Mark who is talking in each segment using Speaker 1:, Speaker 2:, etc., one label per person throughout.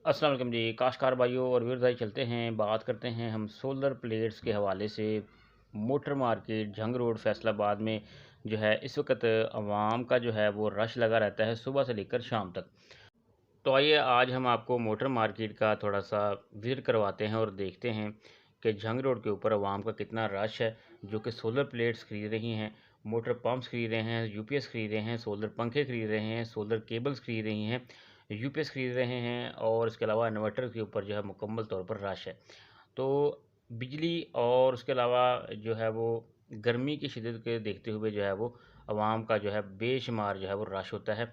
Speaker 1: अस्सलाम वालेकुम जी, काश्तकार भाइयों और व्यूअर्स भाई, चलते हैं बात करते हैं हम सोलर प्लेट्स के हवाले से। मोटर मार्केट जंग रोड फैसलाबाद में जो है इस वक्त आवाम का जो है वो रश लगा रहता है सुबह से लेकर शाम तक। तो आइए आज हम आपको मोटर मार्केट का थोड़ा सा विज़िट करवाते हैं और देखते हैं कि जंग रोड के ऊपर आवाम का कितना रश है जो कि सोलर प्लेट्स खरीद रही हैं, मोटर पंप्स खरीद रहे हैं, यूपीएस खरीद रहे हैं, सोलर पंखे खरीद रहे हैं, सोलर केबल्स खरीद रही हैं, यूपीएस खरीद रहे हैं और इसके अलावा इन्वर्टर के ऊपर जो है मुकम्मल तौर पर रश है। तो बिजली और उसके अलावा जो है वो गर्मी की शिद्दत के देखते हुए जो है वो आवाम का जो है बेशुमार जो है वो रश होता है।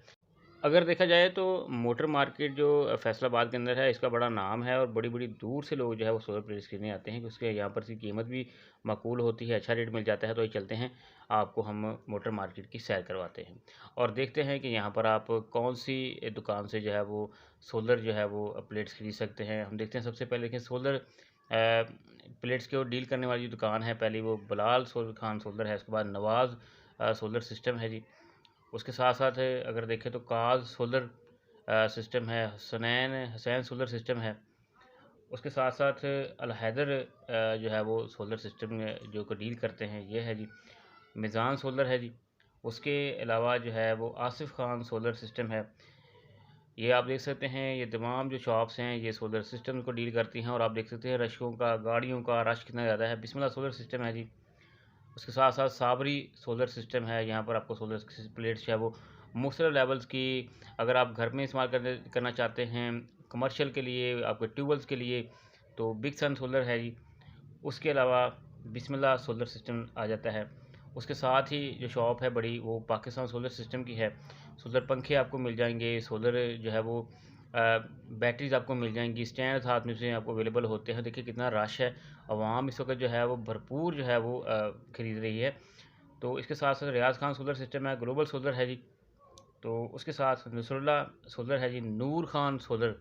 Speaker 1: अगर देखा जाए तो मोटर मार्केट जो फैसलाबाद के अंदर है, इसका बड़ा नाम है और बड़ी-बड़ी दूर से लोग जो है वो सोलर प्लेट्स खरीदने आते हैं, क्योंकि उसके यहाँ पर की कीमत भी माकूल होती है, अच्छा रेट मिल जाता है। तो ये चलते हैं, आपको हम मोटर मार्केट की सैर करवाते हैं और देखते हैं कि यहाँ पर आप कौन-सी दुकान से जो है वो सोलर जो है वो प्लेट्स खरीद सकते हैं। हम देखते हैं, सबसे पहले देखें सोलर प्लेट्स की ओर डील करने वाली जो दुकान है, पहली वो बिलाल खान सोलर है, उसके बाद नवाज़ सोलर सिस्टम है जी। उसके साथ-साथ अगर देखें तो काज़ सोलर सिस्टम है, हुसैन सोलर सिस्टम है। उसके साथ-साथ अल हैदर जो है वो सोलर सिस्टम जो को डील करते हैं, ये है जी। मिज़ान सोलर है जी। उसके अलावा जो है वो आसिफ़ खान सोलर सिस्टम है। ये आप देख सकते हैं, ये तमाम जो शॉप्स हैं ये सोलर सिस्टम को डील करती हैं और आप देख सकते हैं रशकों का, गाड़ियों का रश कितना ज़्यादा है। बिस्मिल्लाह सोलर सिस्टम है जी। उसके साथ-साथ साबरी सोलर सिस्टम है, यहाँ पर आपको सोलर प्लेट्स जो है वो मुख्तलिफ़ लेवल्स की, अगर आप घर में इस्तेमाल करना चाहते हैं, कमर्शियल के लिए, आपके ट्यूबवेल्स के लिए, तो बिग सन सोलर है जी। उसके अलावा बिस्मिल्लाह सोलर सिस्टम आ जाता है। उसके साथ ही जो शॉप है बड़ी, वो पाकिस्तान सोलर सिस्टम की है। सोलर पंखे आपको मिल जाएँगे, सोलर जो है वो बैटरीज़ आपको मिल जाएँगी, स्टैंड साथ में से आपको अवेलेबल होते हैं। देखिए कितना रश है, अवाम इस वक्त जो है वो भरपूर जो है वो खरीद रही है। तो इसके साथ-साथ रियाज़ खान सोलर सिस्टम है, ग्लोबल सोलर है जी। तो उसके साथ नसरुल्लाह सोलर है जी, नूर खान सोलर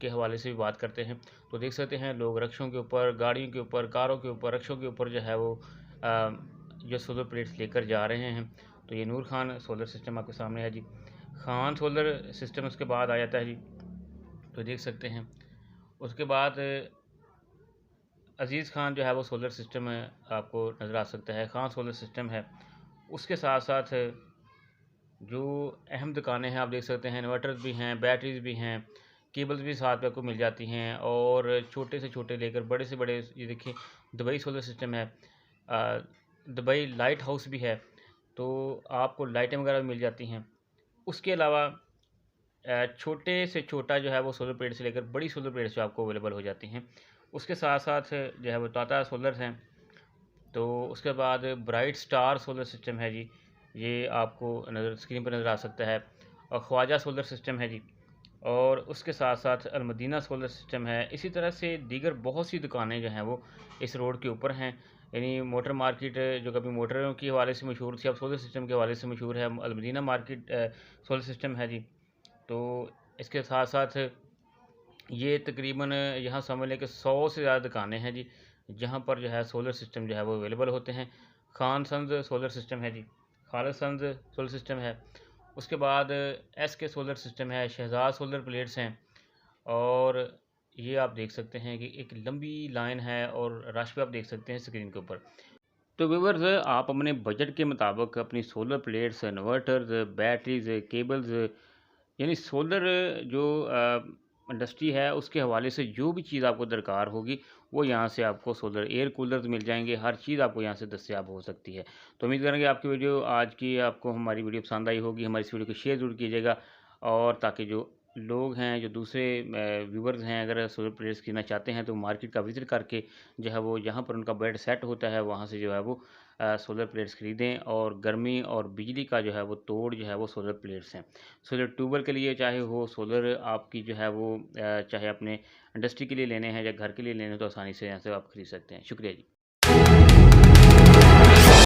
Speaker 1: के हवाले से भी बात करते हैं। तो देख सकते हैं लोग रिक्शों के ऊपर, गाड़ियों के ऊपर, कारों के ऊपर, रिक्शों के ऊपर जो है वो जो सोलर प्लेट्स लेकर जा रहे हैं। तो ये नूर खान सोलर सिस्टम आपके सामने है जी। खान सोलर सिस्टम उसके बाद आ जाता है जी। तो देख सकते हैं। उसके बाद अज़ीज़ खान जो है वो सोलर सिस्टम आपको नज़र आ सकता है, खान सोलर सिस्टम है। उसके साथ-साथ जो अहम दुकानें हैं आप देख सकते हैं, इन्वर्टर्स भी हैं, बैटरीज़ भी हैं, केबल्स भी साथ में आपको मिल जाती हैं और छोटे से छोटे लेकर बड़े से बड़े, ये देखिए दुबई सोलर सिस्टम है। दुबई लाइट हाउस भी है, तो आपको लाइटें वगैरह भी मिल जाती हैं। उसके अलावा छोटे से छोटा जो है वो सोलर प्लेट से लेकर बड़ी सोलर प्लेट्स जो आपको अवेलेबल हो जाती हैं। उसके साथ-साथ जो है वो टाटा सोलर्स हैं। तो उसके बाद ब्राइट स्टार सोलर सिस्टम है जी, ये आपको नज़र स्क्रीन पर नज़र आ सकता है। और ख्वाजा सोलर सिस्टम है जी। और उसके साथ-साथ अलमदीना सोलर सिस्टम है। इसी तरह से दीगर बहुत सी दुकानें जो हैं वो इस रोड के ऊपर हैं। यानी मोटर मार्केट जो कभी मोटरों के हवाले से मशहूर थी, अब सोलर सिस्टम के हवाले से मशहूर है। अलमदीना मार्केट सोलर सिस्टम है जी। तो इसके साथ-साथ ये तकरीबन यहाँ समझ लें कि 100 से ज़्यादा दुकानें हैं जी, जहाँ पर जो है सोलर सिस्टम जो है वो अवेलेबल होते हैं। खान सन्स सोलर सिस्टम है जी, खालिद सन्स सोलर सिस्टम है। उसके बाद एसके सोलर सिस्टम है, शहज़ाद सोलर प्लेट्स हैं और ये आप देख सकते हैं कि एक लंबी लाइन है और रश भी आप देख सकते हैं स्क्रीन के ऊपर। तो व्यूअर्स, आप अपने बजट के मुताबिक अपनी solar plates, inverters, batteries, cables, यानी सोलर जो इंडस्ट्री है उसके हवाले से जो भी चीज़ आपको दरकार होगी, वो यहाँ से आपको सोलर एयर कूलर्स मिल जाएँगे, हर चीज़ आपको यहाँ से दस्तयाब हो सकती है। तो उम्मीद करेंगे आपकी वीडियो आज की आपको हमारी वीडियो पसंद आई होगी। हमारी इस वीडियो को शेयर ज़रूर कीजिएगा और ताकि जो लोग हैं, जो दूसरे व्यूअर्स हैं, अगर सोलर प्लेट्स खरीदना चाहते हैं तो मार्केट का विज़िट करके जो है वो जहाँ पर उनका बेड सेट होता है, वहाँ से जो है वो सोलर प्लेट्स खरीदें और गर्मी और बिजली का जो है वो तोड़ जो है वो सोलर प्लेट्स हैं। सोलर ट्यूबवेल के लिए चाहे हो, सोलर आपकी जो है वो चाहे अपने इंडस्ट्री के लिए लेने हैं या घर के लिए लेने हैं, तो आसानी से यहाँ से आप खरीद सकते हैं। शुक्रिया जी।